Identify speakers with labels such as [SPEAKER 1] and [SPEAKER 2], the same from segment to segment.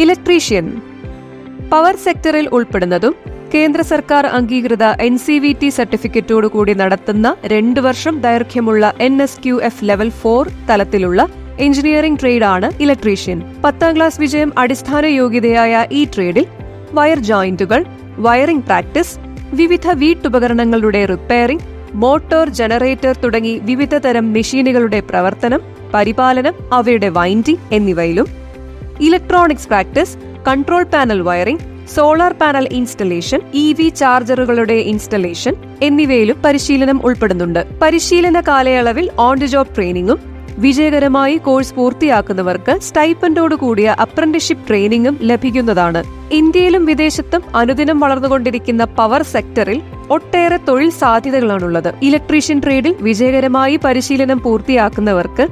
[SPEAKER 1] Electrician power സെക്ടറിൽ ഉൾപ്പെടുന്നതും കേന്ദ്ര സർക്കാർ അംഗീകൃത NCVT സർട്ടിഫിക്കറ്റോടുകൂടി നടത്തുന്ന 2 വർഷം ദൈർഘ്യമുള്ള NSQF ലെവൽ 4 തലത്തിലുള്ള എഞ്ചിനീയറിംഗ് ട്രേഡാണ് ഇലക്ട്രീഷ്യൻ. 10ാം ക്ലാസ് വിജയം അടിസ്ഥാന യോഗ്യതയായ ഈ ട്രേഡിൽ വയർ ജോയിന്റുകൾ, വയറിംഗ് പ്രാക്ടീസ്, വിവിധ വീട്ടുപകരണങ്ങളുടെ റിപ്പയറിംഗ്, മോട്ടോർ, ജനറേറ്റർ തുടങ്ങി വിവിധ തരം മെഷീനുകളുടെ പ്രവർത്തനം, പരിപാലനം, അവയുടെ വൈൻഡിംഗ് എന്നിവയിലും, electronics practice, control panel wiring, solar panel installation, EV ചാർജറുകളുടെ ഇൻസ്റ്റലേഷൻ എന്നിവയിലും പരിശീലനം ഉൾപ്പെടുന്നുണ്ട്. പരിശീലന കാലയളവിൽ ഓൺ ദി ജോബ് ട്രെയിനിങ്ങും വിജയകരമായി കോഴ്സ് പൂർത്തിയാക്കുന്നവർക്ക് സ്റ്റൈപ്പൻഡോടുകൂടിയ അപ്രന്റീസ്ഷിപ്പ് ട്രെയിനിങ്ങും ലഭിക്കുന്നതാണ്. ഇന്ത്യയിലും വിദേശത്തും അനുദിനം വളർന്നുകൊണ്ടിരിക്കുന്ന പവർ സെക്ടറിൽ ഒട്ടേറെ തൊഴിൽ സാധ്യതകളാണുള്ളത്. ഇലക്ട്രീഷ്യൻ ട്രേഡിൽ വിജയകരമായി പരിശീലനം പൂർത്തിയാക്കുന്നവർക്ക്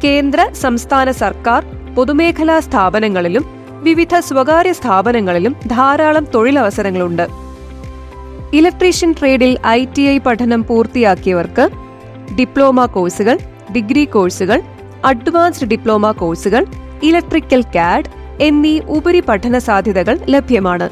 [SPEAKER 1] കേന്ദ്ര, സംസ്ഥാന സർക്കാർ, പൊതുമേഖലാ സ്ഥാപനങ്ങളിലും വിവിധ സ്വകാര്യ സ്ഥാപനങ്ങളിലും ധാരാളം തൊഴിലവസരങ്ങളുണ്ട്. ഇലക്ട്രീഷ്യൻ ട്രേഡിൽ ITI പഠനം പൂർത്തിയാക്കിയവർക്ക് ഡിപ്ലോമ കോഴ്സുകൾ, ഡിഗ്രി കോഴ്സുകൾ, അഡ്വാൻസ്ഡ് ഡിപ്ലോമ കോഴ്സുകൾ, ഇലക്ട്രിക്കൽ CAD എന്നീ ഉപരിപഠന സാധ്യതകൾ ലഭ്യമാണ്.